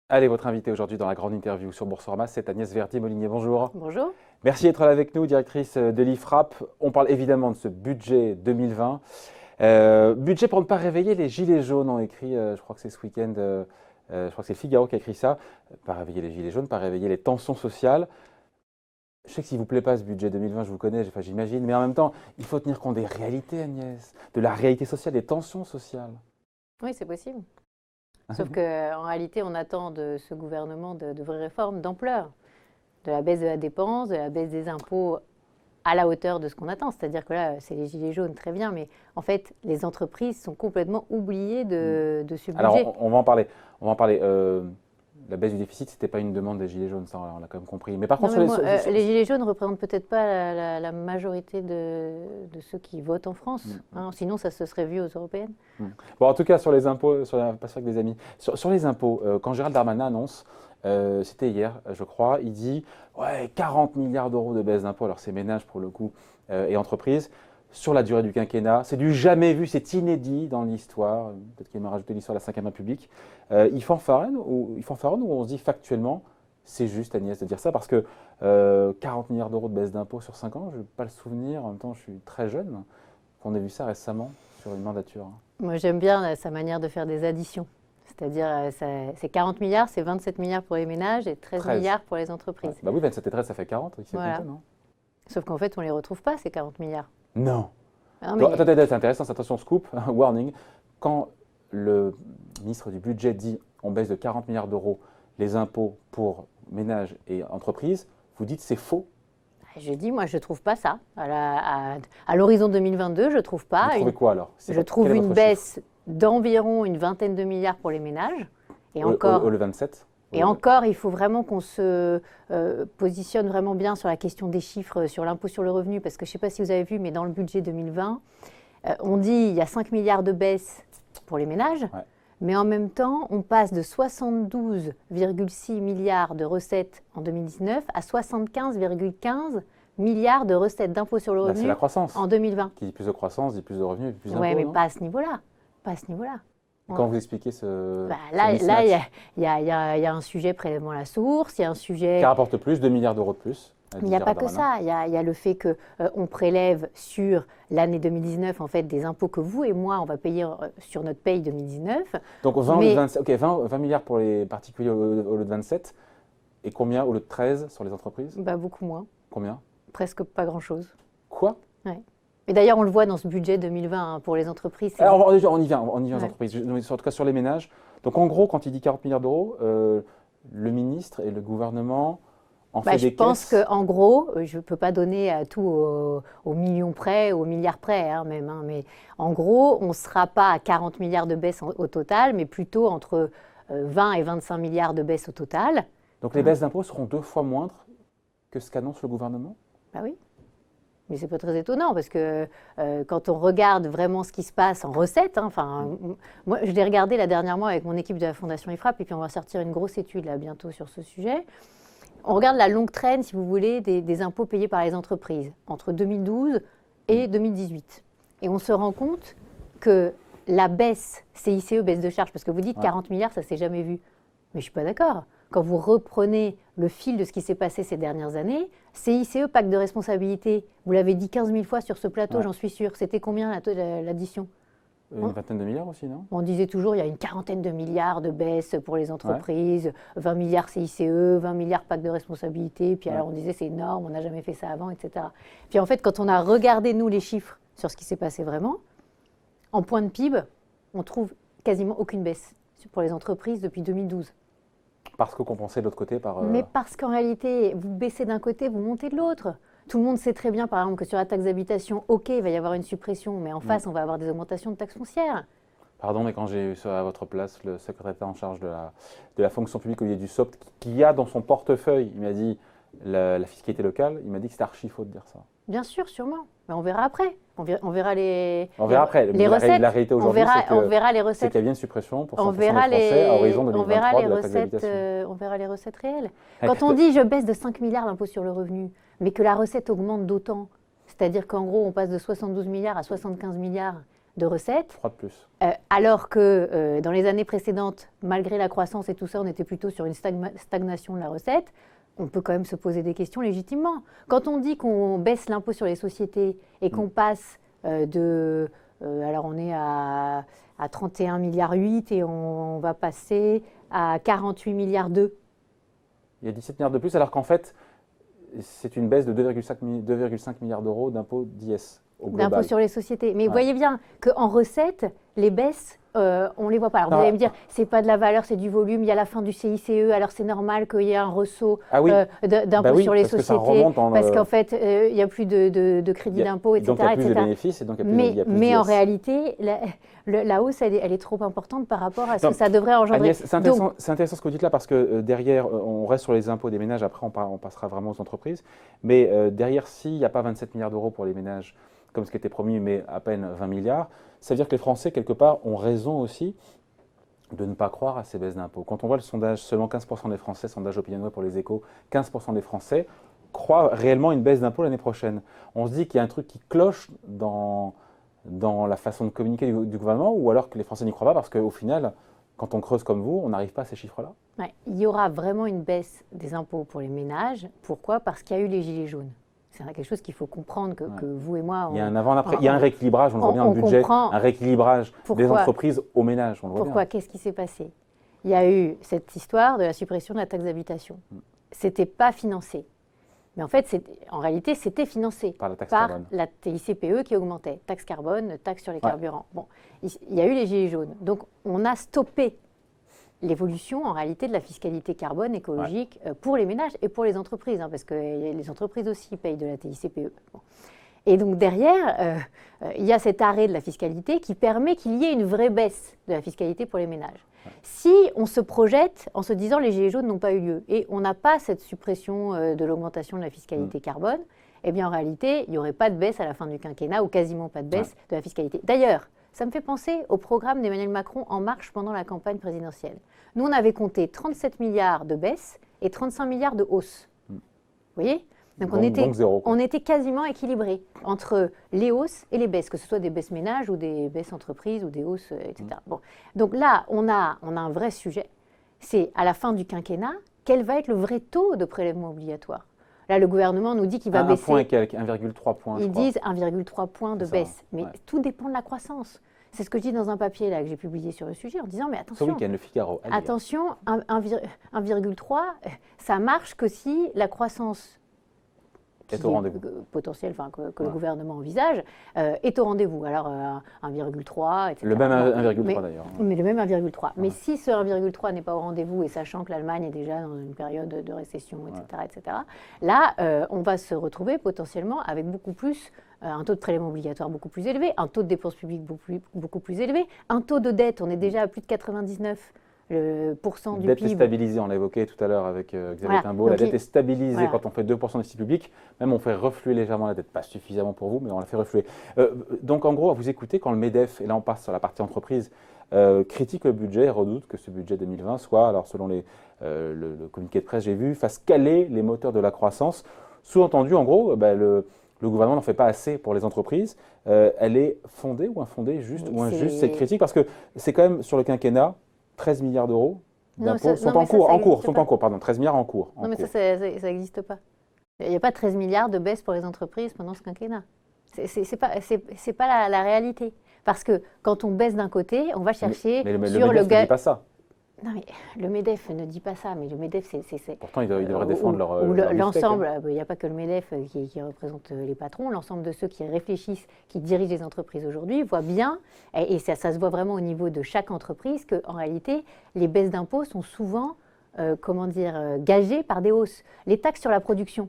Allez, votre invité aujourd'hui dans la grande interview sur Boursorama, c'est Agnès Verdier-Molinier. Bonjour. Bonjour. Merci d'être là avec nous, directrice de l'IFRAP. On parle évidemment de ce budget 2020. Budget pour ne pas réveiller les gilets jaunes, ont écrit, je crois que c'est ce week-end, je crois que c'est le Figaro qui a écrit ça. Pas réveiller les gilets jaunes, pas réveiller les tensions sociales. Je sais que s'il ne vous plaît pas ce budget 2020, je vous connais, enfin, j'imagine, mais en même temps, il faut tenir compte des réalités, Agnès, de la réalité sociale, des tensions sociales. Oui, c'est possible. Sauf qu'en réalité, on attend de ce gouvernement de vraies réformes d'ampleur, de la baisse de la dépense, de la baisse des impôts à la hauteur de ce qu'on attend. C'est-à-dire que là, c'est les gilets jaunes, très bien, mais en fait, les entreprises sont complètement oubliées de ce budget. Alors, on va en parler. La baisse du déficit, ce n'était pas une demande des gilets jaunes, ça on l'a quand même compris. Mais par contre, les gilets jaunes ne représentent peut-être pas la majorité de ceux qui votent en France. Sinon, ça se serait vu aux européennes. Bon, en tout cas, sur les impôts, pas sûr avec des amis. Sur les impôts, quand Gérald Darmanin annonce, c'était hier, je crois, il dit ouais, 40 milliards d'euros de baisse d'impôts. Alors, c'est ménages pour le coup et entreprises. Sur la durée du quinquennat, c'est du jamais vu, c'est inédit dans l'histoire. Peut-être qu'il m'a rajouté l'histoire de la Ve République. Il fanfaronne ou on se dit factuellement, c'est juste, Agnès, de dire ça parce que 40 milliards d'euros de baisse d'impôts sur 5 ans, je n'ai pas le souvenir, en même temps je suis très jeune, qu'on ait vu ça récemment sur une mandature. Moi j'aime bien sa manière de faire des additions. C'est-à-dire, c'est 40 milliards, c'est 27 milliards pour les ménages et 13 milliards pour les entreprises. Ouais. Bah oui, 27 et 13, ça fait 40. Voilà. Compté, non ? Sauf qu'en fait, on ne les retrouve pas, ces 40 milliards. Non. Non, mais... Attendez, c'est intéressant, attention, scoop, warning. Quand le ministre du Budget dit on baisse de 40 milliards d'euros les impôts pour ménages et entreprises, vous dites c'est faux. Je dis, moi, je ne trouve pas ça. À l'horizon 2022, je ne trouve pas. Vous trouvez quoi alors ? Je trouve une baisse d'environ une vingtaine de milliards pour les ménages. Et encore, le 27 Et encore, il faut vraiment qu'on se positionne vraiment bien sur la question des chiffres, sur l'impôt sur le revenu, parce que je ne sais pas si vous avez vu, mais dans le budget 2020, on dit qu'il y a 5 milliards de baisse pour les ménages, mais en même temps, on passe de 72,6 milliards de recettes en 2019 à 75,15 milliards de recettes d'impôt sur le revenu c'est la croissance. En 2020. Qui dit plus de croissance, dit plus de revenus, plus d'impôts. Oui, mais pas à ce niveau-là. Pas à ce niveau-là. Quand vous expliquez ce. Là, il y a un sujet prélèvement à la source, il y a un sujet. Qui rapporte plus, 2 milliards d'euros de plus. Il n'y a pas que ça. Il y a le fait qu'on prélève sur l'année 2019 en fait, des impôts que vous et moi, on va payer sur notre paye 2019. Donc 20 milliards pour les particuliers au lieu de 27. Et combien au lieu de 13 sur les entreprises ? Beaucoup moins. Combien ? Presque pas grand-chose. Quoi ? Ouais. Et d'ailleurs, on le voit dans ce budget 2020 pour les entreprises. Alors, on y vient aux entreprises, en tout cas sur les ménages. Donc en gros, quand il dit 40 milliards d'euros, le ministre et le gouvernement en fait des caisses. Je pense qu'en gros, je ne peux pas donner tout au million près, au milliard près même, mais en gros, on ne sera pas à 40 milliards de baisse au total, mais plutôt entre 20 et 25 milliards de baisse au total. Donc les baisses d'impôts seront 2 fois moindres que ce qu'annonce le gouvernement ? Bah oui. Mais c'est pas très étonnant parce que quand on regarde vraiment ce qui se passe en recettes, moi je l'ai regardé là dernièrement avec mon équipe de la Fondation IFRAP et puis on va sortir une grosse étude là bientôt sur ce sujet. On regarde la longue traîne, si vous voulez, des impôts payés par les entreprises entre 2012 et 2018. Et on se rend compte que la baisse CICE, baisse de charges, parce que vous dites 40 milliards, ça s'est jamais vu. Mais je ne suis pas d'accord. Quand vous reprenez le fil de ce qui s'est passé ces dernières années, CICE, pacte de responsabilité, vous l'avez dit 15 000 fois sur ce plateau, j'en suis sûre. C'était combien l'addition ? Une vingtaine de milliards aussi, non ? On disait toujours il y a une quarantaine de milliards de baisse pour les entreprises, 20 milliards CICE, 20 milliards pacte de responsabilité, puis alors on disait c'est énorme, on n'a jamais fait ça avant, etc. Puis en fait, quand on a regardé, nous, les chiffres sur ce qui s'est passé vraiment, en point de PIB, on trouve quasiment aucune baisse pour les entreprises depuis 2012. Parce que compensé de l'autre côté par… Mais parce qu'en réalité, vous baissez d'un côté, vous montez de l'autre. Tout le monde sait très bien, par exemple, que sur la taxe d'habitation, OK, il va y avoir une suppression, mais en face, on va avoir des augmentations de taxes foncières. Pardon, mais quand j'ai eu à votre place le secrétaire d'État en charge de la fonction publique, Olivier Dussopt, qui a dans son portefeuille, il m'a dit, la fiscalité locale, il m'a dit que c'était archi faux de dire ça. Bien sûr, sûrement. Mais on verra après. On verra les recettes. La réalité aujourd'hui, on verra les recettes. C'est qu'il y a bien une suppression pour 100% des Français à horizon 2023 de la taxe d'habitation. On verra les recettes réelles. Quand on dit je baisse de 5 milliards d'impôt sur le revenu, mais que la recette augmente d'autant, c'est-à-dire qu'en gros, on passe de 72 milliards à 75 milliards, de recettes. 3 de plus. Alors que dans les années précédentes, malgré la croissance et tout ça, on était plutôt sur une stagnation de la recette. On peut quand même se poser des questions légitimement. Quand on dit qu'on baisse l'impôt sur les sociétés et qu'on passe alors on est à 31,8 milliards et on va passer à 48,2 milliards. Il y a 17 milliards de plus, alors qu'en fait, c'est une baisse de 2,5 milliards d'euros d'impôt d'IS. D'impôt sur les sociétés. Mais vous voyez bien qu'en recettes, les baisses, on ne les voit pas. Alors vous allez me dire, c'est pas de la valeur, c'est du volume, il y a la fin du CICE, alors c'est normal qu'il y ait un ressaut d'impôt sur les sociétés, parce qu'en fait, il n'y a plus de crédit d'impôt, etc. Donc il y a plus de bénéfices et donc il y a plus mais en réalité, la hausse, elle est trop importante par rapport à ce que ça devrait engendrer. Agnès, c'est intéressant ce que vous dites là, parce que derrière, on reste sur les impôts des ménages, après on passera vraiment aux entreprises, mais derrière, s'il n'y a pas 27 milliards d'euros pour les ménages, comme ce qui était promis, mais à peine 20 milliards, ça veut dire que les Français, quelque part, ont raison aussi de ne pas croire à ces baisses d'impôts. Quand on voit le sondage, seulement 15% des Français, sondage OpinionWay pour les Échos, 15% des Français croient réellement à une baisse d'impôts l'année prochaine. On se dit qu'il y a un truc qui cloche dans la façon de communiquer du gouvernement, ou alors que les Français n'y croient pas, parce qu'au final, quand on creuse comme vous, on n'arrive pas à ces chiffres-là. Ouais, il y aura vraiment une baisse des impôts pour les ménages. Pourquoi ? Parce qu'il y a eu les gilets jaunes. C'est quelque chose qu'il faut comprendre, que vous et moi… Il y a un avant, un après. Il y a un rééquilibrage, on le voit bien dans le budget, un rééquilibrage des entreprises aux ménages. On le voit pourquoi ? bien. Qu'est-ce qui s'est passé ? Il y a eu cette histoire de la suppression de la taxe d'habitation. Ce n'était pas financé. Mais en fait, en réalité, c'était financé par la taxe par carbone. La TICPE qui augmentait. Taxe carbone, taxe sur les carburants. Bon, il y a eu les gilets jaunes. Donc, on a stoppé l'évolution en réalité de la fiscalité carbone écologique pour les ménages et pour les entreprises, parce que les entreprises aussi payent de la TICPE. Bon. Et donc derrière, il y a cet arrêt de la fiscalité qui permet qu'il y ait une vraie baisse de la fiscalité pour les ménages. Si on se projette en se disant les gilets jaunes n'ont pas eu lieu et on n'a pas cette suppression de l'augmentation de la fiscalité carbone, eh bien en réalité, il n'y aurait pas de baisse à la fin du quinquennat ou quasiment pas de baisse de la fiscalité. D'ailleurs, ça me fait penser au programme d'Emmanuel Macron En Marche pendant la campagne présidentielle. Nous, on avait compté 37 milliards de baisse et 35 milliards de hausse. Vous voyez ? Donc on était quasiment équilibré entre les hausses et les baisses, que ce soit des baisses ménages ou des baisses entreprises ou des hausses, etc. Bon. Donc là, on a un vrai sujet. C'est à la fin du quinquennat, quel va être le vrai taux de prélèvement obligatoire ? Là, le gouvernement nous dit qu'il va baisser… 1,3 points. Ils disent 1,3 points de baisse. Mais tout dépend de la croissance. C'est ce que je dis dans un papier là, que j'ai publié sur le sujet en disant, mais attention, ce week-end, le Figaro, attention, 1,3, ça marche que si la croissance est au rendez-vous. Potentielle, que le gouvernement envisage, est au rendez-vous. Alors 1,3, etc. Le même 1,3 d'ailleurs. Mais le même 1,3. Mais si ce 1,3 n'est pas au rendez-vous, et sachant que l'Allemagne est déjà dans une période de récession, etc., là, on va se retrouver potentiellement avec beaucoup plus un taux de prélèvement obligatoire beaucoup plus élevé, un taux de dépenses publiques beaucoup plus élevé, un taux de dette, on est déjà à plus de 99% du dette PIB. est stabilisée, on l'a évoqué tout à l'heure avec Xavier Timbaud. La dette est stabilisée quand on fait 2% de déficit public. Même on fait refluer légèrement la dette, pas suffisamment pour vous, mais on la fait refluer. Donc en gros, à vous écouter, quand le MEDEF, et là on passe sur la partie entreprise, critique le budget et redoute que ce budget 2020 soit, alors selon le communiqué de presse j'ai vu, fasse caler les moteurs de la croissance. Sous-entendu, en gros, le gouvernement n'en fait pas assez pour les entreprises. Elle est fondée ou infondée, juste ou injuste, cette critique, parce que c'est quand même sur le quinquennat, 13 milliards d'euros d'impôts sont en cours, 13 milliards en cours. Non, mais ça n'existe pas. Il n'y a pas 13 milliards de baisse pour les entreprises pendant ce quinquennat. C'est pas la réalité. Parce que quand on baisse d'un côté, on va chercher mais le MEDEF ne dit pas ça. Non, mais le MEDEF ne dit pas ça, mais le MEDEF, c'est… Pourtant, ils devraient défendre leur l'ensemble, il n'y a pas que le MEDEF qui représente les patrons, l'ensemble de ceux qui réfléchissent, qui dirigent les entreprises aujourd'hui, voient bien, et ça se voit vraiment au niveau de chaque entreprise, qu'en réalité, les baisses d'impôts sont souvent, gagées par des hausses. Les taxes sur la production,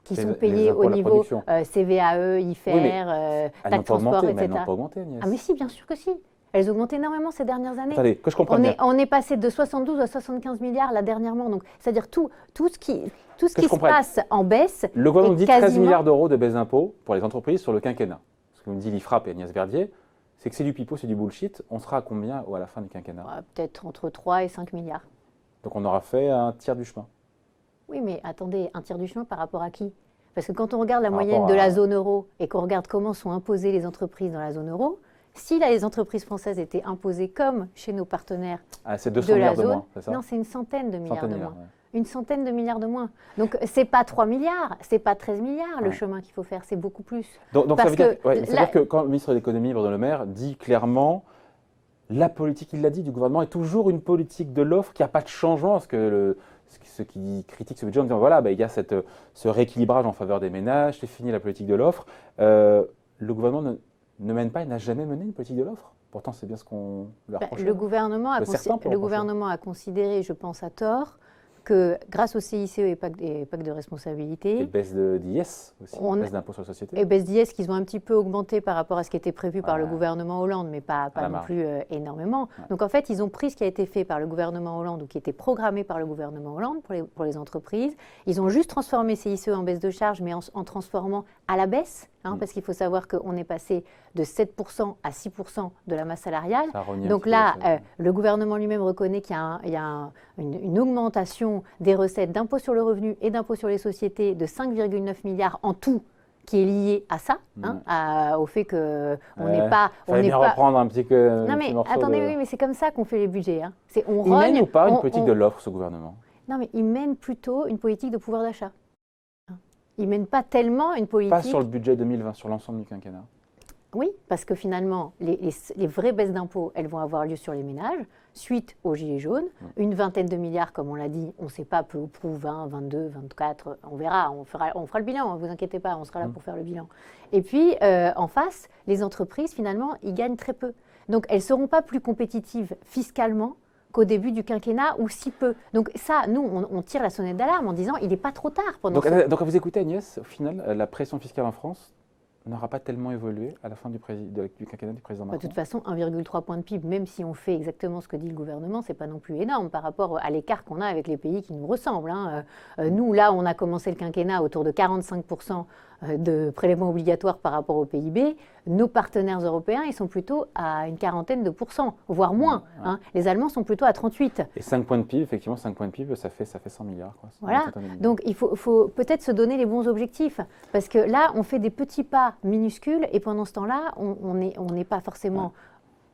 qui sont payées au niveau CVAE, IFER, taxes transport, etc. Elles n'ont pas augmenté, Agnès. Ah mais si, bien sûr que si. Elles ont augmenté énormément ces dernières années. Attendez, que je comprenne bien. On est passé de 72 à 75 milliards là dernièrement. Donc, c'est-à-dire tout ce qui se passe en baisse. Le gouvernement dit 13 milliards d'euros de baisse d'impôts pour les entreprises sur le quinquennat. Ce que me dit l'IFRAP et Agnès Verdier, c'est que c'est du pipeau, c'est du bullshit. On sera à combien à la fin du quinquennat ? Peut-être entre 3 et 5 milliards. Donc on aura fait un tiers du chemin. Oui, mais attendez, un tiers du chemin par rapport à qui ? Parce que quand on regarde la moyenne de la zone euro et qu'on regarde comment sont imposées les entreprises dans la zone euro, Si les entreprises françaises étaient imposées comme chez nos partenaires c'est de 200 la milliards de zone, moins, c'est ça? non, c'est une centaine de milliards de moins. Ouais. Une centaine de milliards de moins. Donc, c'est pas 3 milliards, c'est pas 13 milliards le chemin qu'il faut faire, c'est beaucoup plus. Donc ça Parce veut dire, que ça veut dire que quand le ministre de l'économie, Bruno Le Maire, dit clairement la politique, il l'a dit, du gouvernement est toujours une politique de l'offre qui n'a pas de changement, parce que ceux qui critiquent ce budget en disant voilà, il y a ce rééquilibrage en faveur des ménages, c'est fini la politique de l'offre. Le gouvernement ne mène pas et n'a jamais mené une politique de l'offre. Pourtant, c'est bien ce qu'on lui a reproché. Le gouvernement a considéré, je pense à tort, que grâce au CICE et pacte de responsabilité… Et baisse d'IS aussi, baisse d'impôt sur la société. Et baisse d'IS qu'ils ont un petit peu augmenté par rapport à ce qui était prévu par le gouvernement Hollande, mais pas non plus énormément. Ouais. Donc en fait, ils ont pris ce qui a été fait par le gouvernement Hollande ou qui était programmé par le gouvernement Hollande pour les entreprises. Ils ont juste transformé CICE en baisse de charge, mais en transformant à la baisse, parce qu'il faut savoir qu'on est passé de 7% à 6% de la masse salariale. Donc là, le gouvernement lui-même reconnaît qu'il y a une augmentation des recettes d'impôt sur le revenu et d'impôt sur les sociétés de 5,9 milliards en tout, qui est lié à ça, au fait qu'on n'est pas… On n'est pas… reprendre un petit peu… Non mais attendez, oui, mais c'est comme ça qu'on fait les budgets. Il mène ou pas une politique de l'offre, ce gouvernement? Non mais il mène plutôt une politique de pouvoir d'achat. Il ne mène pas tellement une politique… Pas sur le budget 2020, sur l'ensemble du quinquennat. Oui, parce que finalement, les vraies baisses d'impôts, elles vont avoir lieu sur les ménages, suite aux gilets jaunes. Une vingtaine de milliards, comme on l'a dit, on ne sait pas, peu ou prou, 20, 22, 24, on verra, on fera le bilan, ne vous inquiétez pas, on sera là pour faire le bilan. Et puis, en face, les entreprises, finalement, ils gagnent très peu. Donc, elles ne seront pas plus compétitives fiscalement qu'au début du quinquennat, ou si peu. Donc ça, nous, on tire la sonnette d'alarme en disant, il n'est pas trop tard pendant donc quand vous écoutez Agnès, au final, la pression fiscale en France n'aura pas tellement évolué à la fin du quinquennat du président Macron. De toute façon, 1,3 point de PIB, même si on fait exactement ce que dit le gouvernement, ce n'est pas non plus énorme par rapport à l'écart qu'on a avec les pays qui nous ressemblent. Nous, là, on a commencé le quinquennat autour de 45% de prélèvements obligatoires par rapport au PIB. Nos partenaires européens, ils sont plutôt à une quarantaine de pourcents, voire moins. Les Allemands sont plutôt à 38. Et 5 points de PIB, effectivement, 5 points de PIB, ça fait 100 milliards. Quoi. Voilà, donc il faut peut-être se donner les bons objectifs. Parce que là, on fait des petits pas minuscules et pendant ce temps-là, on n'est pas forcément…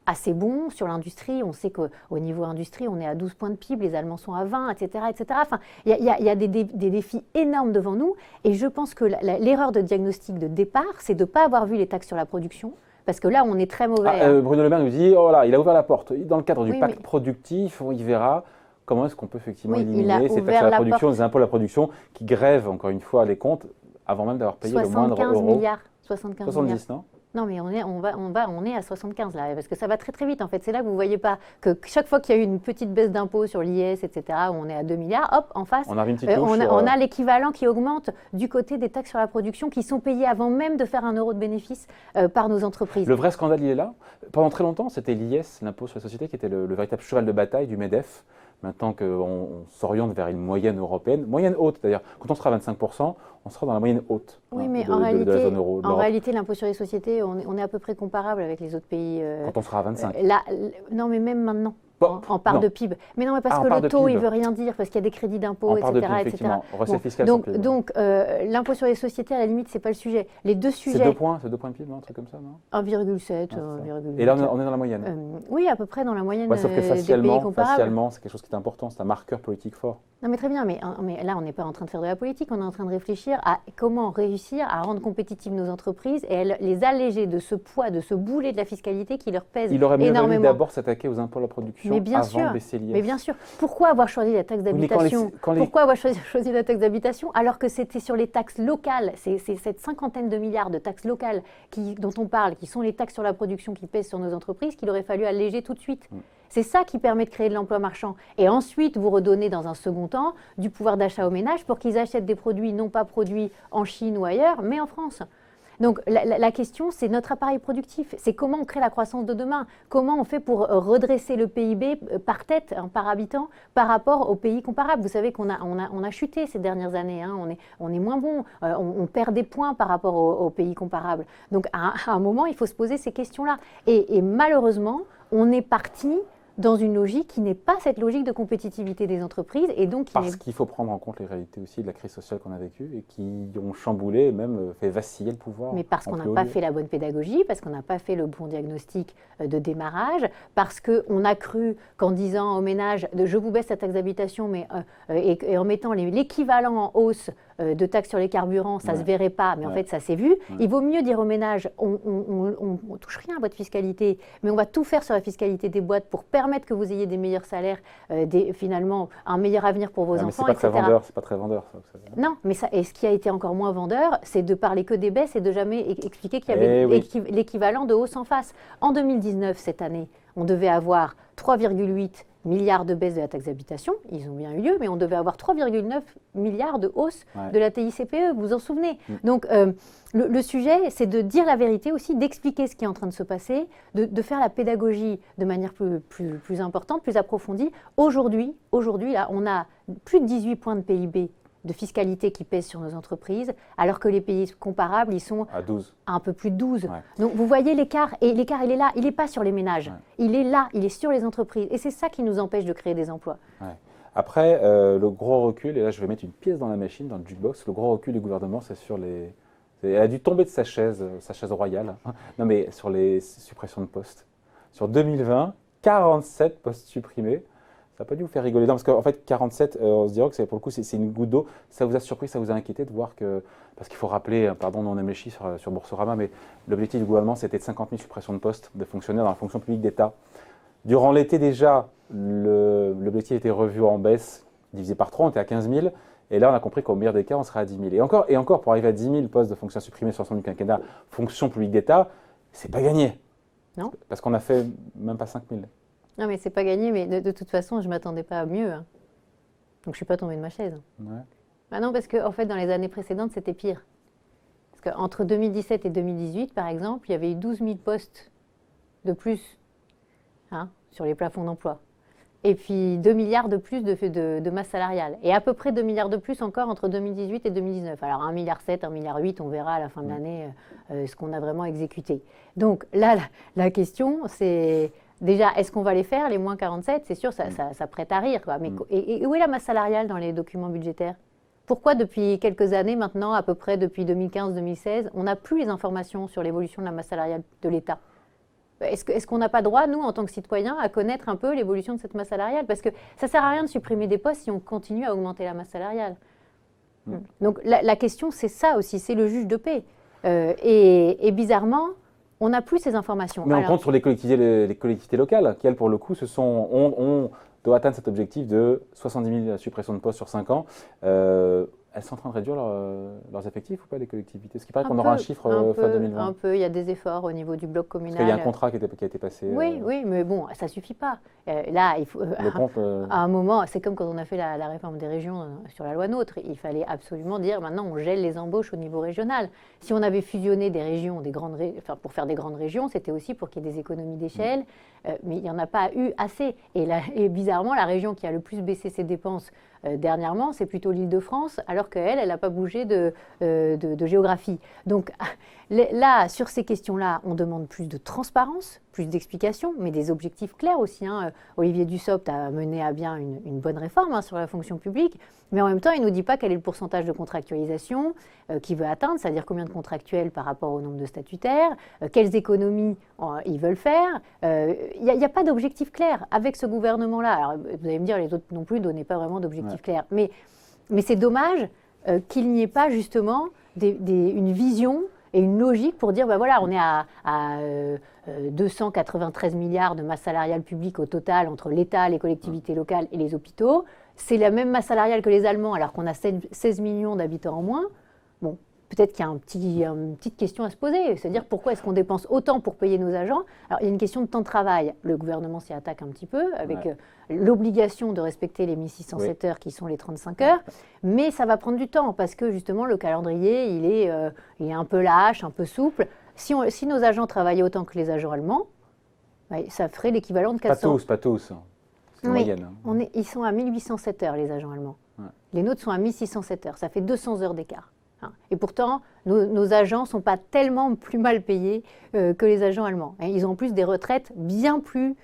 assez bon sur l'industrie. On sait qu'au niveau industrie, on est à 12 points de PIB, les Allemands sont à 20, etc. etc. Enfin, il y a des défis énormes devant nous. Et je pense que l'erreur de diagnostic de départ, c'est de ne pas avoir vu les taxes sur la production. Parce que là, on est très mauvais. Bruno Le Maire nous dit, oh là, il a ouvert la porte. Dans le cadre du pacte productif, il verra comment est-ce qu'on peut effectivement éliminer ces taxes sur la production, les impôts à la production qui grèvent, encore une fois, les comptes avant même d'avoir payé le moindre euro. 75 70, milliards. Non Non, mais on est à 75 là, parce que ça va très très vite en fait. C'est là que vous ne voyez pas que chaque fois qu'il y a eu une petite baisse d'impôt sur l'IS, etc., où on est à 2 milliards, hop, en face, on a l'équivalent qui augmente du côté des taxes sur la production qui sont payées avant même de faire 1 euro de bénéfice par nos entreprises. Le vrai scandale, il est là. Pendant très longtemps, c'était l'IS, l'impôt sur la société, qui était le véritable cheval de bataille du MEDEF. Maintenant qu'on s'oriente vers une moyenne européenne, moyenne haute d'ailleurs, quand on sera à 25%, on sera dans la moyenne haute de la zone euro. En réalité, l'impôt sur les sociétés, on est à peu près comparable avec les autres pays. Quand on sera à 25%. Non, mais même maintenant. En part de PIB. Mais non, mais parce que le taux, il ne veut rien dire, parce qu'il y a des crédits d'impôt, etc. Recettes fiscales donc l'impôt sur les sociétés, à la limite, ce n'est pas le sujet. Les deux sujets… C'est 2 points de PIB, non, un truc comme ça, non 1,7, 1,8. Et là, on est dans la moyenne. Oui, à peu près dans la moyenne sauf que des pays comparables. facialement, c'est quelque chose qui est important, c'est un marqueur politique fort. Non, mais très bien, mais là, on n'est pas en train de faire de la politique, on est en train de réfléchir à comment réussir à rendre compétitives nos entreprises et à les alléger de ce poids, de ce boulet de la fiscalité qui leur pèse énormément. Il aurait mieux valu d'abord s'attaquer aux impôts à la production avant de baisser l'IS. Mais bien sûr. Pourquoi avoir choisi la taxe d'habitation Pourquoi avoir choisi la taxe d'habitation alors que c'était sur les taxes locales, c'est cette cinquantaine de milliards de taxes locales dont on parle, qui sont les taxes sur la production qui pèsent sur nos entreprises, qu'il aurait fallu alléger tout de suite. C'est ça qui permet de créer de l'emploi marchand. Et ensuite, vous redonnez dans un second temps du pouvoir d'achat aux ménages pour qu'ils achètent des produits non pas produits en Chine ou ailleurs, mais en France. Donc la question, c'est notre appareil productif. C'est comment on crée la croissance de demain. Comment on fait pour redresser le PIB par tête, par habitant, par rapport aux pays comparables. Vous savez qu'on a chuté ces dernières années. On est moins bon. On perd des points par rapport aux pays comparables. Donc à un moment, il faut se poser ces questions-là. Et malheureusement, on est parti dans une logique qui n'est pas cette logique de compétitivité des entreprises et donc Parce qu'il faut prendre en compte les réalités aussi de la crise sociale qu'on a vécue et qui ont chamboulé et même fait vaciller le pouvoir. Mais parce qu'on n'a pas fait la bonne pédagogie, parce qu'on n'a pas fait le bon diagnostic de démarrage, parce qu'on a cru qu'en disant aux ménages je vous baisse la taxe d'habitation et en mettant l'équivalent en hausse de taxes sur les carburants, ça ne se verrait pas, mais en fait ça s'est vu. Il vaut mieux dire aux ménages on ne touche rien à votre fiscalité, mais on va tout faire sur la fiscalité des boîtes pour permettre que vous ayez des meilleurs salaires, finalement un meilleur avenir pour vos enfants, etc. C'est pas très vendeur. Ça. Non, mais et ce qui a été encore moins vendeur, c'est de parler que des baisses et de jamais expliquer qu'il y avait l'équivalent de hausse en face. En 2019, cette année, on devait avoir 3,8 milliards de baisse de la taxe d'habitation, ils ont bien eu lieu, mais on devait avoir 3,9 milliards de hausse de la TICPE, vous vous en souvenez. Donc le sujet, c'est de dire la vérité aussi, d'expliquer ce qui est en train de se passer, de faire la pédagogie de manière plus importante, plus approfondie. Aujourd'hui, là, on a plus de 18 points de PIB de fiscalité qui pèsent sur nos entreprises, alors que les pays comparables, ils sont à 12. À un peu plus de 12. Ouais. Donc vous voyez l'écart, et l'écart, il est là, il n'est pas sur les ménages, il est là, il est sur les entreprises, et c'est ça qui nous empêche de créer des emplois. Ouais. Après, le gros recul, et là je vais mettre une pièce dans la machine, dans le jukebox, le gros recul du gouvernement, c'est sur les... Elle a dû tomber de sa chaise royale, non mais sur les suppressions de postes. Sur 2020, 47 postes supprimés. Ça n'a pas dû vous faire rigoler. Non, parce qu'en fait, 47, on se dirait que pour le coup, c'est une goutte d'eau. Ça vous a surpris, ça vous a inquiété de voir que... Parce qu'il faut rappeler, pardon, on aime les chiffres sur Boursorama, mais l'objectif du gouvernement, c'était de 50 000 suppressions de postes de fonctionnaires dans la fonction publique d'État. Durant l'été déjà, l'objectif était revu en baisse, divisé par 3, on était à 15 000. Et là, on a compris qu'au meilleur des cas, on serait à 10 000. Et encore, pour arriver à 10 000 postes de fonctionnaires supprimés sur l'ensemble du quinquennat, fonction publique d'État, c'est pas gagné. Non. Parce qu'on a fait même pas 5 000. Non, mais c'est pas gagné, mais de toute façon, je ne m'attendais pas à mieux. Hein. Donc, je ne suis pas tombée de ma chaise. Ouais. Ah non, parce qu'en fait, dans les années précédentes, c'était pire. Parce qu'entre 2017 et 2018, par exemple, il y avait eu 12 000 postes de plus sur les plafonds d'emploi. Et puis 2 milliards de plus de masse salariale. Et à peu près 2 milliards de plus encore entre 2018 et 2019. Alors 1,7 milliard, 1,8 milliard, on verra à la fin de l'année ce qu'on a vraiment exécuté. Donc là, la question, c'est... Déjà, est-ce qu'on va les faire, les moins 47 ? C'est sûr, ça prête à rire. Quoi. Mais, et où est la masse salariale dans les documents budgétaires ? Pourquoi depuis quelques années maintenant, à peu près depuis 2015-2016, on n'a plus les informations sur l'évolution de la masse salariale de l'État ? Est-ce qu'on n'a pas droit, nous, en tant que citoyens, à connaître un peu l'évolution de cette masse salariale ? Parce que ça ne sert à rien de supprimer des postes si on continue à augmenter la masse salariale. Donc la question, c'est ça aussi, c'est le juge de paix. Et bizarrement, on n'a plus ces informations. Mais on compte sur les collectivités locales, qui, elles, pour le coup, doivent atteindre cet objectif de 70 000 suppressions de postes sur 5 ans. Elles sont en train de réduire leurs effectifs ou pas, les collectivités ? Parce qu'il paraît qu'on aura un chiffre fin 2020. Un peu, il y a des efforts au niveau du bloc communal. Parce qu'il y a un contrat qui a été passé. Oui, mais bon, ça ne suffit pas. Là, il faut, à un moment, c'est comme quand on a fait la réforme des régions sur la loi NOTRe. Il fallait absolument dire, maintenant, on gèle les embauches au niveau régional. Si on avait fusionné des régions, pour faire des grandes régions, c'était aussi pour qu'il y ait des économies d'échelle. Mais il n'y en a pas eu assez. Et bizarrement, la région qui a le plus baissé ses dépenses dernièrement, c'est plutôt l'Île-de-France, alors qu'elle n'a pas bougé de géographie. Donc là, sur ces questions-là, on demande plus de transparence, plus d'explications, mais des objectifs clairs aussi. Olivier Dussopt a mené à bien une bonne réforme sur la fonction publique, mais en même temps, il ne nous dit pas quel est le pourcentage de contractualisation qu'il veut atteindre, c'est-à-dire combien de contractuels par rapport au nombre de statutaires, quelles économies ils veulent faire. Il n'y a pas d'objectif clair avec ce gouvernement-là. Alors, vous allez me dire, les autres non plus ne donnaient pas vraiment d'objectif clair. Mais c'est dommage qu'il n'y ait pas justement une vision et une logique pour dire, voilà, on est à 293 milliards de masse salariale publique au total entre l'État, les collectivités locales et les hôpitaux. C'est la même masse salariale que les Allemands alors qu'on a 16 millions d'habitants en moins. Bon, peut-être qu'il y a une petite question à se poser, c'est-à-dire pourquoi est-ce qu'on dépense autant pour payer nos agents ? Alors, il y a une question de temps de travail. Le gouvernement s'y attaque un petit peu avec l'obligation de respecter les 1607 heures qui sont les 35 heures, mais ça va prendre du temps parce que justement le calendrier, il est un peu lâche, un peu souple. Si nos agents travaillaient autant que les agents allemands, ça ferait l'équivalent de 400... Pas tous. C'est une moyenne. Ils sont à 1807 heures, les agents allemands. Ouais. Les nôtres sont à 1607 heures. Ça fait 200 heures d'écart. Et pourtant, nos agents ne sont pas tellement plus mal payés que les agents allemands. Ils ont en plus des retraites bien plus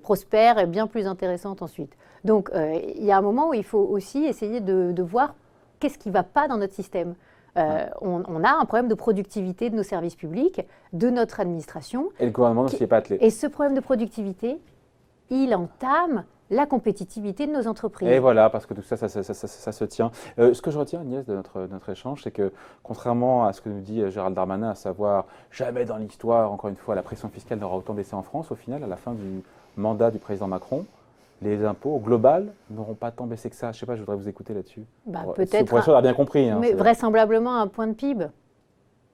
prospère et bien plus intéressante ensuite. Donc, il y a un moment où il faut aussi essayer de voir qu'est-ce qui ne va pas dans notre système. On a un problème de productivité de nos services publics, de notre administration. Et le gouvernement ne s'y est pas attelé. Et ce problème de productivité, il entame la compétitivité de nos entreprises. Et voilà, parce que tout ça, ça se tient. Ce que je retiens, Agnès, de notre échange, c'est que contrairement à ce que nous dit Gérald Darmanin, à savoir jamais dans l'histoire, encore une fois, la pression fiscale n'aura autant baissé en France, au final, à la fin du mandat du président Macron, les impôts, au global, n'auront pas tant baissé que ça. Je ne sais pas, je voudrais vous écouter là-dessus. Peut-être. Pour être sûr d'avoir bien compris. Mais vraisemblablement un point de PIB.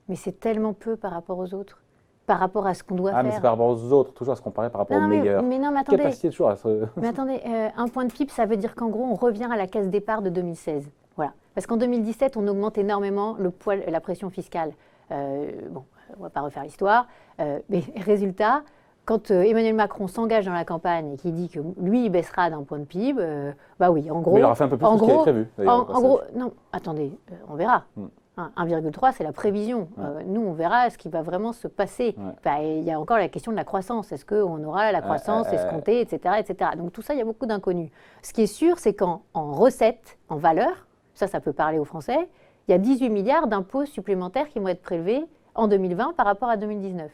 Mais c'est tellement peu par rapport aux autres, par rapport à ce qu'on doit faire. Ah, mais c'est par rapport aux autres, toujours à se comparer par rapport aux meilleurs. Mais non, mais attendez. Capacité toujours à se... Mais attendez, un point de PIB, ça veut dire qu'en gros, on revient à la case départ de 2016. Voilà. Parce qu'en 2017, on augmente énormément la pression fiscale. Bon, on ne va pas refaire l'histoire. Mais résultat, quand Emmanuel Macron s'engage dans la campagne et qu'il dit que lui, il baissera d'un point de PIB, bah oui, en gros... Mais il aura fait un peu plus que ce qui est prévu. En gros, non, attendez, on verra. 1,3, c'est la prévision. Nous, on verra ce qui va vraiment se passer. Il y a encore la question de la croissance. Est-ce qu'on aura la croissance escomptée, etc., etc. Donc tout ça, il y a beaucoup d'inconnus. Ce qui est sûr, c'est qu'en recettes, en valeur, ça peut parler aux Français, il y a 18 milliards d'impôts supplémentaires qui vont être prélevés en 2020 par rapport à 2019.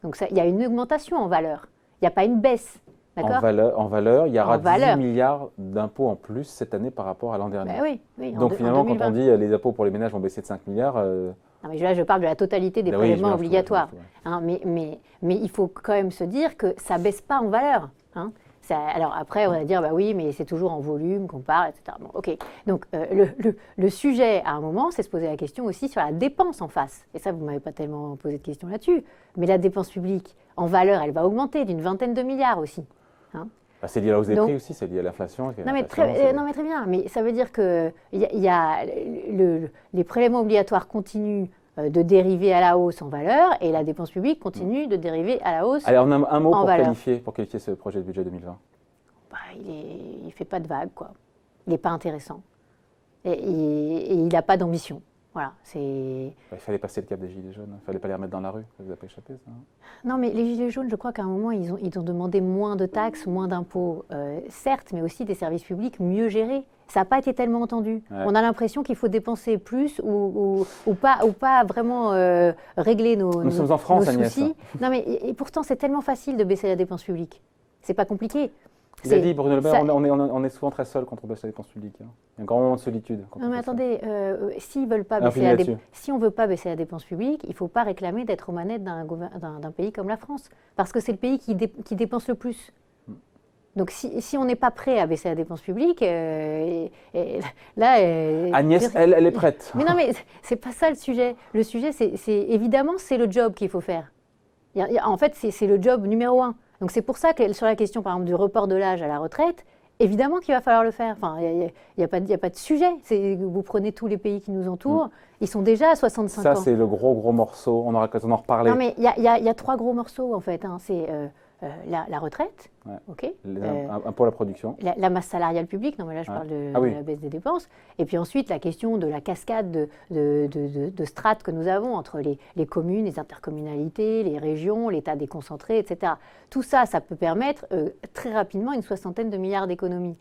Donc il y a une augmentation en valeur. Il n'y a pas une baisse. En valeur, il y aura 18 milliards d'impôts en plus cette année par rapport à l'an dernier. Oui, donc finalement, quand on dit les impôts pour les ménages vont baisser de 5 milliards... Non, mais là, je parle de la totalité des prélèvements obligatoires. Mais il faut quand même se dire que ça ne baisse pas en valeur. Alors après, on va dire, bah oui, mais c'est toujours en volume qu'on parle, etc. Bon, ok. Donc le sujet, à un moment, c'est se poser la question aussi sur la dépense en face. Et ça, vous ne m'avez pas tellement posé de questions là-dessus. Mais la dépense publique, en valeur, elle va augmenter d'une vingtaine de milliards aussi. C'est lié à la hausse des prix aussi, c'est lié à l'inflation. Non, mais très bien. Mais ça veut dire que les prélèvements obligatoires continuent de dériver à la hausse en valeur et la dépense publique continue de dériver à la hausse. Allez, on a un mot pour qualifier ce projet de budget 2020. Il ne fait pas de vague, quoi. Il n'est pas intéressant. Et il n'a pas d'ambition. Voilà, il fallait passer le cap des gilets jaunes, il ne fallait pas les remettre dans la rue, ça vous a pas échappé ça Non, mais les gilets jaunes, je crois qu'à un moment, ils ont demandé moins de taxes, moins d'impôts, certes, mais aussi des services publics mieux gérés. Ça n'a pas été tellement entendu. On a l'impression qu'il faut dépenser plus ou pas vraiment régler nos sommes en France, nos Agnès. soucis. Non, mais et pourtant, c'est tellement facile de baisser la dépense publique. C'est pas compliqué. Il a dit, Bruno Le Maire, on est souvent très seul quand on baisse la dépense publique. Il y a un grand moment de solitude. Non, mais attendez, si on ne veut pas baisser la dépense publique, il ne faut pas réclamer d'être aux manettes d'un pays comme la France. Parce que c'est le pays qui dépense le plus. Donc si on n'est pas prêt à baisser la dépense publique, Agnès, elle est prête. Mais non, mais c'est pas ça le sujet. Le sujet, évidemment, c'est le job qu'il faut faire. En fait, c'est le job numéro 1. Donc c'est pour ça que sur la question, par exemple, du report de l'âge à la retraite, évidemment qu'il va falloir le faire. Enfin, il n'y a pas de sujet. Vous prenez tous les pays qui nous entourent, ils sont déjà à 65 ans. Ça, c'est le gros morceau. On aura l'occasion d'en reparler. Non, mais il y a 3 gros morceaux, en fait. C'est la retraite, pour la production. La masse salariale publique, non mais là je parle de la baisse des dépenses. Et puis ensuite la question de la cascade de strates que nous avons entre les communes, les intercommunalités, les régions, l'État déconcentré, etc. Tout ça, ça peut permettre très rapidement une 60aine de milliards d'économies.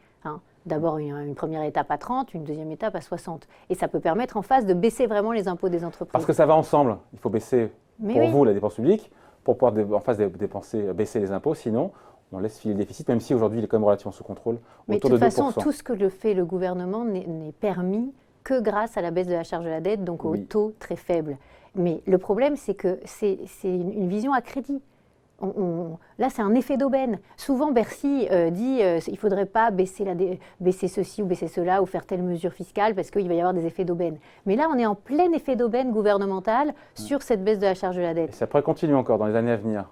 D'abord une première étape à 30, une deuxième étape à 60. Et ça peut permettre en face de baisser vraiment les impôts des entreprises. Parce que ça va ensemble. Il faut baisser vous la dépense publique, pour pouvoir en face baisser les impôts, sinon on laisse filer le déficit, même si aujourd'hui il est quand même relativement sous contrôle, autour de 2%. Mais de toute façon, tout ce que fait le gouvernement n'est permis que grâce à la baisse de la charge de la dette, donc au taux très faible. Mais le problème, c'est que c'est une vision à crédit. Là, c'est un effet d'aubaine. Souvent, Bercy dit il ne faudrait pas baisser ceci ou baisser cela ou faire telle mesure fiscale parce qu'il va y avoir des effets d'aubaine. Mais là, on est en plein effet d'aubaine gouvernemental sur cette baisse de la charge de la dette. Et ça pourrait continuer encore dans les années à venir.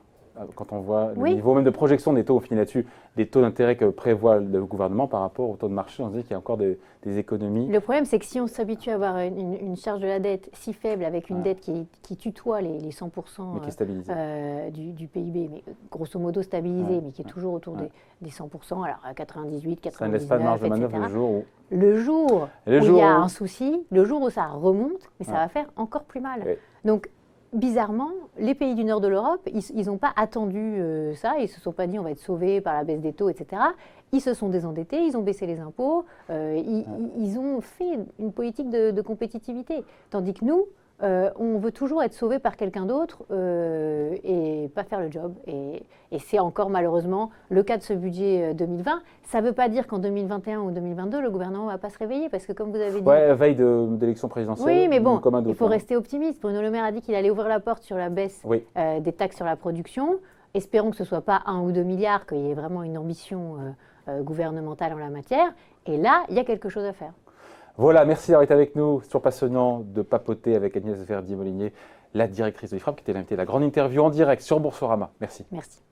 Quand on voit le niveau même de projection des taux, on finit là-dessus, des taux d'intérêt que prévoit le gouvernement par rapport au taux de marché, on se dit qu'il y a encore des économies. Le problème, c'est que si on s'habitue à avoir une charge de la dette si faible, avec une dette qui tutoie les 100% du PIB, mais grosso modo stabilisé, mais qui est toujours autour des 100%, alors à 98, 99, ça ne laisse pas de marge de manœuvre le jour où il y a un souci, le jour où ça remonte, mais ça va faire encore plus mal. Donc, bizarrement, les pays du nord de l'Europe, ils n'ont pas attendu ça, ils ne se sont pas dit on va être sauvés par la baisse des taux, etc. Ils se sont désendettés, ils ont baissé les impôts, ils ont fait une politique de compétitivité. Tandis que nous, on veut toujours être sauvé par quelqu'un d'autre et pas faire le job. Et c'est encore malheureusement le cas de ce budget 2020. Ça ne veut pas dire qu'en 2021 ou 2022, le gouvernement ne va pas se réveiller, parce que comme vous avez dit... Ouais, veille d'élection présidentielle. Oui, mais bon, comme un il faut dauphin. rester optimiste. Bruno Le Maire a dit qu'il allait ouvrir la porte sur la baisse Oui. des taxes sur la production. Espérons que ce ne soit pas 1 ou 2 milliards, qu'il y ait vraiment une ambition gouvernementale en la matière. Et là, il y a quelque chose à faire. Voilà, merci d'avoir été avec nous. C'est toujours passionnant de papoter avec Agnès Verdier-Molinier, la directrice de l'IFRAP, qui était l'invitée de la grande interview en direct sur Boursorama. Merci. Merci.